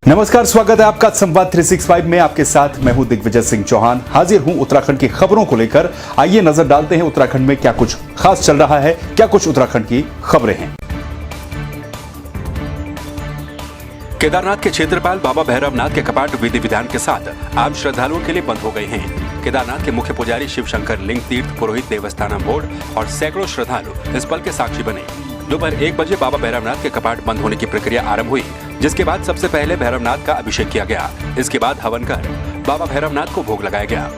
नमस्कार, स्वागत है आपका संवाद 365 में। आपके साथ मैं हूं दिग्विजय सिंह चौहान। हाजिर हूं उत्तराखंड की खबरों को लेकर। आइए नजर डालते हैं उत्तराखंड में क्या कुछ खास चल रहा है, क्या कुछ उत्तराखंड की खबरें हैं। केदारनाथ के क्षेत्रपाल बाबा भैरवनाथ के कपाट विधि विधान के साथ आम श्रद्धालुओं के लिए बंद हो गए हैं। केदारनाथ के मुख्य पुजारी शिव शंकर लिंग तीर्थ पुरोहित देवस्थानम बोर्ड और सैकड़ों श्रद्धालु इस पल के साक्षी बने। दोपहर 1 बजे बाबा भैरवनाथ के कपाट बंद होने की प्रक्रिया आरंभ हुई, जिसके बाद सबसे पहले भैरवनाथ का अभिषेक किया गया। इसके बाद हवन कर बाबा भैरवनाथ को भोग लगाया गया।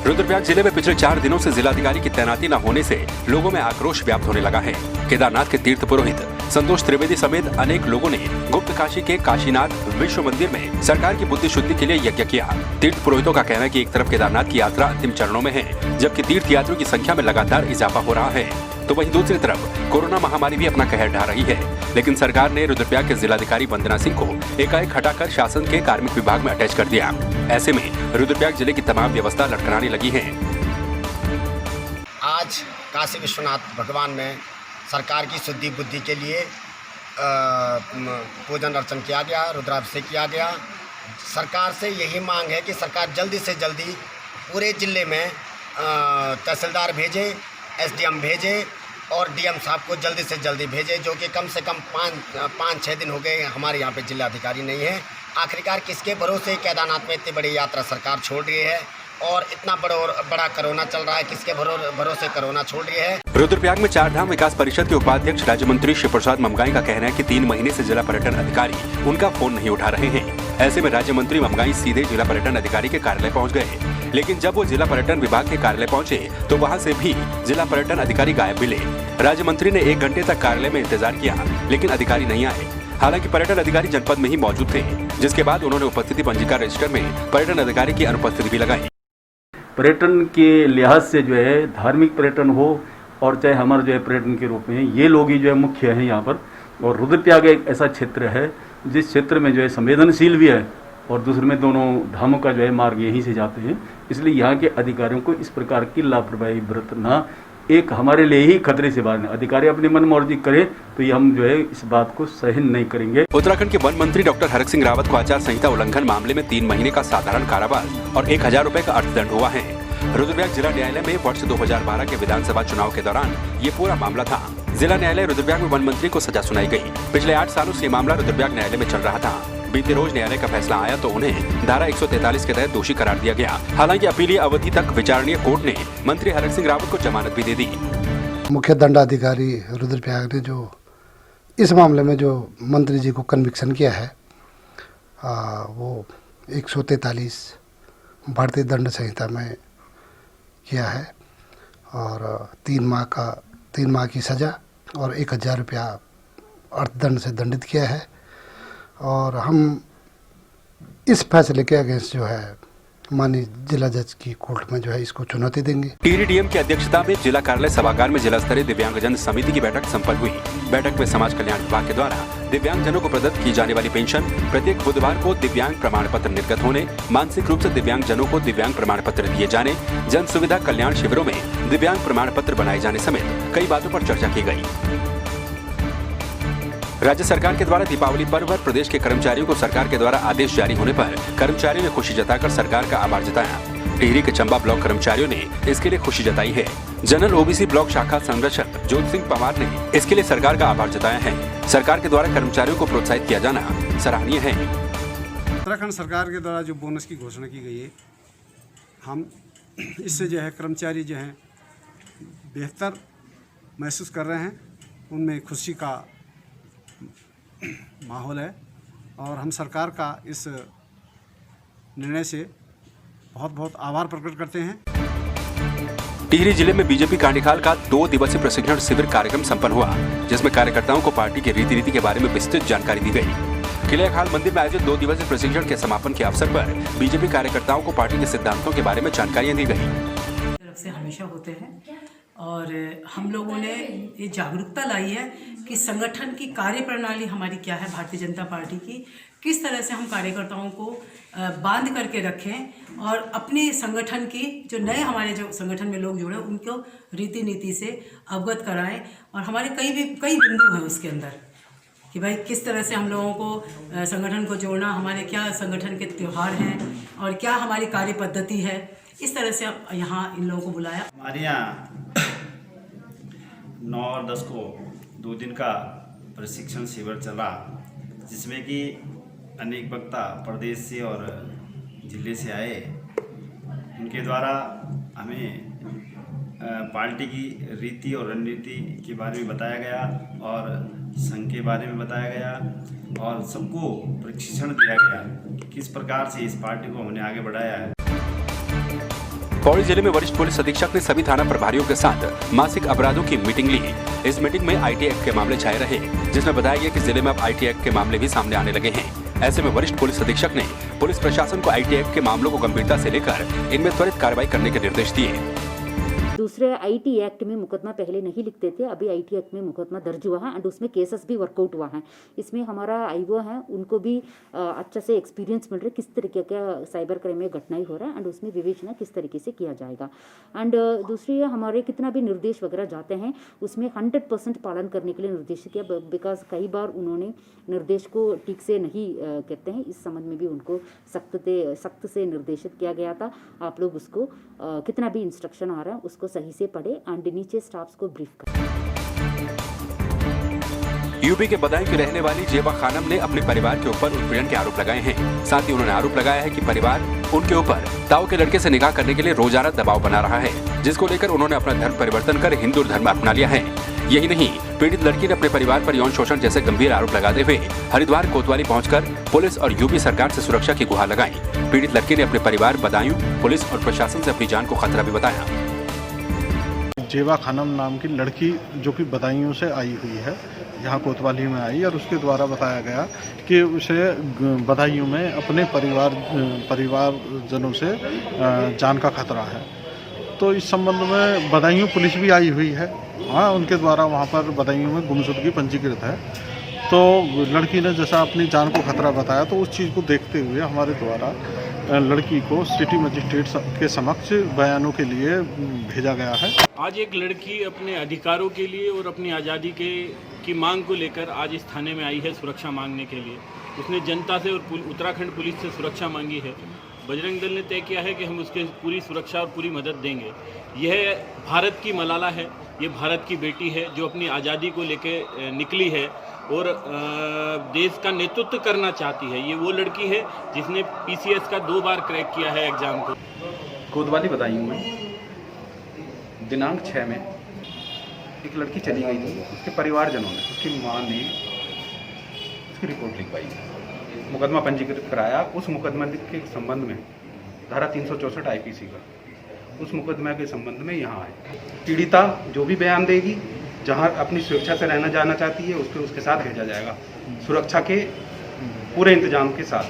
रुद्रप्रयाग जिले में पिछले 4 दिनों से जिलाधिकारी की तैनाती न होने से लोगों में आक्रोश व्याप्त होने लगा है। केदारनाथ के तीर्थ पुरोहित संतोष त्रिवेदी समेत अनेक लोगों ने गुप्त काशी के काशीनाथ विश्व मंदिर में सरकार की बुद्धि शुद्धि के लिए यज्ञ किया। तीर्थ पुरोहितों का कहना है कि एक तरफ केदारनाथ की यात्रा अंतिम चरणों में है, जबकि तीर्थ यात्रियों की संख्या में लगातार इजाफा हो रहा है, तो वहीं दूसरी तरफ कोरोना महामारी भी अपना कहर ढा रही है। लेकिन सरकार ने रुद्रप्रयाग के जिलाधिकारी वंदना सिंह को एकाएक हटाकर शासन के कार्मिक विभाग में अटैच कर दिया। ऐसे में रुद्रप्रयाग जिले की तमाम व्यवस्था लटकनाने लगी है। आज काशी विश्वनाथ भगवान में सरकार की शुद्धि बुद्धि के लिए पूजन अर्चन किया गया, रुद्राभिषेक किया गया। सरकार से यही मांग है कि सरकार जल्दी से जल्दी पूरे जिले में तहसीलदार भेजे, एसडीएम भेजे और डीएम साहब को जल्दी से जल्दी भेजे, जो कि कम से कम 5-6 दिन हो गए हमारे यहाँ पे जिलाधिकारी नहीं है। आखिरकार किसके भरोसे केदारनाथ में इतनी बड़ी यात्रा सरकार छोड़ रही है और इतना बड़ा कोरोना चल रहा है, किसके भरोसे कोरोना छोड़ रही है। रुद्रप्रयाग में चारधाम विकास परिषद के उपाध्यक्ष राज्य मंत्री शिव प्रसाद ममगाई का कहना है कि 3 महीने से जिला पर्यटन अधिकारी उनका फोन नहीं उठा रहे हैं। ऐसे में राज्य मंत्री ममगाई सीधे जिला पर्यटन अधिकारी के कार्यालय पहुंच गए, लेकिन जब वो जिला पर्यटन विभाग के कार्यालय पहुंचे तो वहां से भी जिला पर्यटन अधिकारी गायब मिले। राज्य मंत्री ने 1 घंटे तक कार्यालय में इंतजार किया, लेकिन अधिकारी नहीं आए। हालांकि पर्यटन अधिकारी जनपद में ही मौजूद थे, जिसके बाद उन्होंने उपस्थिति पंजिका रजिस्टर में पर्यटन अधिकारी की अनुपस्थिति भी लगाई। पर्यटन के लिहाज से जो है धार्मिक पर्यटन हो और चाहे हमारा जो है पर्यटन के रूप में ये लोग ही जो है मुख्य हैं यहाँ पर। और रुद्रप्रयाग एक ऐसा क्षेत्र है जिस क्षेत्र में जो है संवेदनशील भी है और दूसरे में दोनों धामों का जो है मार्ग यहीं से जाते हैं। इसलिए यहाँ के अधिकारियों को इस प्रकार की लापरवाही बरतना एक हमारे लिए ही खतरे से बाहर है। अधिकारी अपनी मनमर्जी करे तो ये हम जो है इस बात को सहन नहीं करेंगे। उत्तराखंड के वन मंत्री डॉक्टर हरक सिंह रावत को आचार संहिता उल्लंघन मामले में 3 महीने का साधारण कारावास और 1000 रुपए का अर्थदंड हुआ है। रुद्रप्रयाग जिला न्यायालय में वर्ष 2012 के विधानसभा चुनाव के दौरान ये पूरा मामला था। जिला न्यायालय रुद्रप्रयाग में वन मंत्री को सजा सुनाई गई। पिछले 8 सालों से ये मामला रुद्रप्रयाग न्यायालय में चल रहा था। बीते रोज न्यायालय का फैसला आया तो उन्हें धारा 143 के तहत दोषी करार दिया गया। हालांकि अपीलीय अवधि तक विचारणीय कोर्ट ने मंत्री हरक सिंह रावत को जमानत भी दे दी। मुख्य दंडाधिकारी रुद्रप्रयाग ने जो इस मामले में जो मंत्री जी को कन्विक्शन किया है वो 143 भारतीय दंड संहिता में किया है और 3 माह की सज़ा और 1000 रुपया अर्थदंड से दंडित किया है। और हम इस फैसले के अगेंस्ट जो है माननीय जिला जज की कोर्ट में जो है इसको चुनौती देंगे। टीडीडीएम की अध्यक्षता में जिला कार्यालय सभागार में जिला स्तरीय दिव्यांगजन समिति की बैठक संपन्न हुई। बैठक में समाज कल्याण विभाग के द्वारा दिव्यांगजनों को प्रदत्त की जाने वाली पेंशन, प्रत्येक बुधवार को दिव्यांग प्रमाण पत्र निर्गत होने, मानसिक रूप से दिव्यांगजनों को दिव्यांग प्रमाण पत्र दिए जाने, जन सुविधा कल्याण शिविरों में दिव्यांग प्रमाण पत्र बनाए जाने समेत कई बातों पर चर्चा की गई। राज्य सरकार के द्वारा दीपावली पर्व पर प्रदेश के कर्मचारियों को सरकार के द्वारा आदेश जारी होने पर कर्मचारियों ने खुशी जताकर सरकार का आभार जताया। टिहरी के चंबा ब्लॉक कर्मचारियों ने इसके लिए खुशी जताई है। जनरल ओबीसी ब्लॉक शाखा संरक्षक ज्योति सिंह पवार ने इसके लिए सरकार का आभार जताया है। सरकार के द्वारा कर्मचारियों को प्रोत्साहित किया जाना सराहनीय है। उत्तराखंड सरकार के द्वारा जो बोनस की घोषणा की गई है, हम इससे जो है कर्मचारी जो हैं बेहतर महसूस कर रहे हैं। उनमें खुशी का माहौल है और हम सरकार का इस निर्णय से बहुत बहुत आभार प्रकट करते हैं। टिहरी जिले में बीजेपी कांडीखाल का 2 दिवसीय प्रशिक्षण शिविर कार्यक्रम संपन्न हुआ, जिसमें कार्यकर्ताओं को पार्टी के रीति के बारे में विस्तृत जानकारी दी गई। किले खाल मंदिर में आयोजित 2 दिवसीय प्रशिक्षण के समापन के अवसर पर बीजेपी कार्यकर्ताओं को पार्टी के सिद्धांतों के बारे में जानकारियां दी गई। तरफ से हमेशा होते हैं और हम लोगों ने ये जागरूकता लाई है कि संगठन की कार्यप्रणाली हमारी क्या है, भारतीय जनता पार्टी की किस तरह से हम कार्यकर्ताओं को बांध करके रखें और अपने संगठन की जो नए हमारे जो संगठन में लोग जुड़े उनको रीति नीति से अवगत कराएं। और हमारे कई बिंदु हैं उसके अंदर कि भाई किस तरह से हम लोगों को संगठन को जोड़ना, हमारे क्या संगठन के त्यौहार हैं और क्या हमारी कार्य पद्धति है, इस तरह से यहाँ इन लोगों को बुलाया। हमारे यहाँ 9 और 10 को 2 दिन का प्रशिक्षण शिविर चला, जिसमें कि अनेक वक्ता प्रदेश से और जिले से आए। उनके द्वारा हमें पार्टी की रीति और रणनीति के बारे में बताया गया और संघ के बारे में बताया गया और सबको प्रशिक्षण दिया गया कि किस प्रकार से इस पार्टी को हमने आगे बढ़ाया है। पौड़ी जिले में वरिष्ठ पुलिस अधीक्षक ने सभी थाना प्रभारियों के साथ मासिक अपराधों की मीटिंग ली। इस मीटिंग में आईटी एक्ट के मामले छाए रहे, जिसमें बताया गया कि जिले में अब आईटी एक्ट के मामले भी सामने आने लगे हैं। ऐसे में वरिष्ठ पुलिस अधीक्षक ने पुलिस प्रशासन को आईटी एक्ट के मामलों को गंभीरता से लेकर इनमें त्वरित कार्रवाई करने के निर्देश दिए। दूसरे आईटी एक्ट में मुकदमा पहले नहीं लिखते थे, अभी आईटी एक्ट में मुकदमा दर्ज हुआ है एंड उसमें केसेस भी वर्कआउट हुआ है। इसमें हमारा आईओ है, उनको भी अच्छा से एक्सपीरियंस मिल रहा है किस तरीके का साइबर क्राइम में घटनाएं हो रहा है एंड उसमें विवेचना किस तरीके से किया जाएगा। एंड दूसरी हमारे कितना भी निर्देश वगैरह जाते हैं उसमें 100% पालन करने के लिए निर्देश किया, बिकॉज कई बार उन्होंने निर्देश को ठीक से नहीं कहते हैं। इस संबंध में भी उनको सख्त से निर्देशित किया गया था। आप लोग उसको कितना भी इंस्ट्रक्शन आ रहा है उसको सही से पढ़े एंड नीचे स्टाफ्स को ब्रीफ करें। यूपी के बदायूं की रहने वाली जेबा खानम ने अपने परिवार के ऊपर उत्पीड़न के आरोप लगाए हैं। साथ ही उन्होंने आरोप लगाया है कि परिवार उनके ऊपर ताऊ के लड़के से निकाह करने के लिए रोजाना दबाव बना रहा है, जिसको लेकर उन्होंने अपना धर्म परिवर्तन कर हिंदू धर्म अपना लिया है। यही नहीं, पीड़ित लड़की ने अपने परिवार पर यौन शोषण जैसे गंभीर आरोप लगाते हुए हरिद्वार कोतवाली पहुंचकर पुलिस और यूपी सरकार से सुरक्षा की गुहार लगाई। पीड़ित लड़की ने अपने परिवार, बदायूं, पुलिस और प्रशासन से अपनी जान को खतरा भी बताया। जेबा खानम नाम की लड़की जो कि बदायूं से आई हुई है, यहाँ कोतवाली में आई और उसके द्वारा बताया गया कि उसे बदायूं में अपने परिवारजनों से जान का खतरा है। तो इस संबंध में बदायूं पुलिस भी आई हुई है। हाँ, उनके द्वारा वहाँ पर बदायूं में गुमशुदगी पंजीकृत है। तो लड़की ने जैसा अपनी जान को खतरा बताया, तो उस चीज़ को देखते हुए हमारे द्वारा लड़की को सिटी मजिस्ट्रेट के समक्ष बयानों के लिए भेजा गया है। आज एक लड़की अपने अधिकारों के लिए और अपनी आज़ादी की मांग को लेकर आज इस थाने में आई है सुरक्षा मांगने के लिए। उसने जनता से और उत्तराखंड पुलिस से सुरक्षा मांगी है। बजरंग दल ने तय किया है कि हम उसके पूरी सुरक्षा और पूरी मदद देंगे। यह भारत की मलाला है, ये भारत की बेटी है जो अपनी आज़ादी को लेके निकली है और देश का नेतृत्व करना चाहती है। ये वो लड़की है जिसने पीसीएस का 2 बार क्रैक किया है एग्ज़ाम को। कोतवाली बदायूं में दिनांक 6 में एक लड़की चली गई थी। उसके परिवारजनों ने, उसकी माँ ने उसकी रिपोर्ट लिखवाई, मुकदमा पंजीकृत कराया। उस मुकदमा के संबंध में धारा 364 आईपीसी का, उस मुकदमा के संबंध में यहाँ आए। पीड़िता जो भी बयान देगी, जहाँ अपनी सुरक्षा से रहना जाना चाहती है, उसके साथ भेजा जाएगा, सुरक्षा के पूरे इंतजाम के साथ।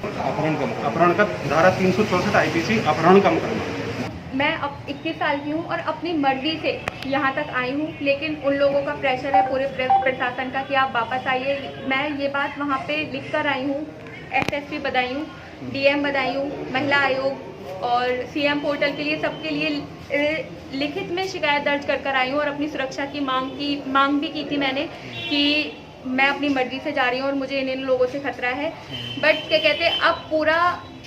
अपहरण का धारा 364 आईपीसी अपहरण का मुकदमा। मैं अब 21 साल की हूँ और अपनी मर्जी से यहाँ तक आई हूँ, लेकिन उन लोगों का प्रेशर है पूरे प्रशासन का कि आप वापस आइए। मैं ये बात वहाँ पे लिख कर आई हूँ एसएसपी बदायूं, डीएम बदायूं, महिला आयोग और सीएम पोर्टल के लिए, सबके लिए लिखित में शिकायत दर्ज कर आई हूँ और अपनी सुरक्षा की मांग भी की थी मैंने कि मैं अपनी मर्जी से जा रही हूँ और मुझे इन लोगों से खतरा है। बट क्या कहते हैं, अब पूरा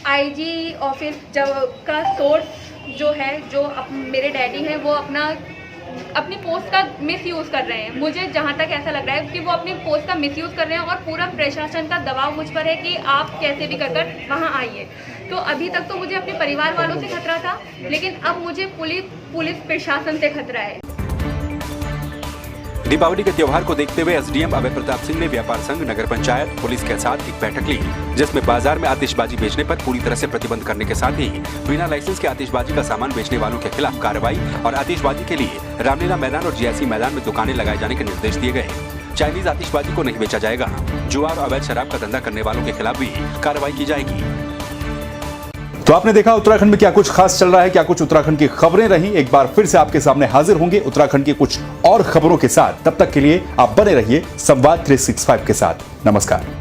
आईजी ऑफिस का सोर्स जो है, जो मेरे डैडी हैं, वो अपनी पोस्ट का मिसयूज़ कर रहे हैं। मुझे जहाँ तक ऐसा लग रहा है कि वो अपनी पोस्ट का मिसयूज़ कर रहे हैं और पूरा प्रशासन का दबाव मुझ पर है कि आप कैसे भी कर वहाँ आइए। तो अभी तक तो मुझे अपने परिवार वालों से खतरा था, लेकिन अब मुझे पुलिस प्रशासन से खतरा है। दीपावली के त्योहार को देखते हुए एसडीएम अभय प्रताप सिंह ने व्यापार संघ, नगर पंचायत, पुलिस के साथ एक बैठक ली, जिसमें बाजार में आतिशबाजी बेचने पर पूरी तरह से प्रतिबंध करने के साथ ही बिना लाइसेंस के आतिशबाजी का सामान बेचने वालों के खिलाफ कार्रवाई और आतिशबाजी के लिए रामलीला मैदान और जीआईसी मैदान में दुकानें लगाए जाने के निर्देश दिए गए। चाइनीज आतिशबाजी को नहीं बेचा जाएगा। जुआ और अवैध शराब का धंधा करने वालों के खिलाफ भी कार्रवाई की जाएगी। तो आपने देखा उत्तराखंड में क्या कुछ खास चल रहा है, क्या कुछ उत्तराखंड की खबरें रही। एक बार फिर से आपके सामने हाजिर होंगे उत्तराखंड की कुछ और खबरों के साथ। तब तक के लिए आप बने रहिए संवाद 365 के साथ। नमस्कार।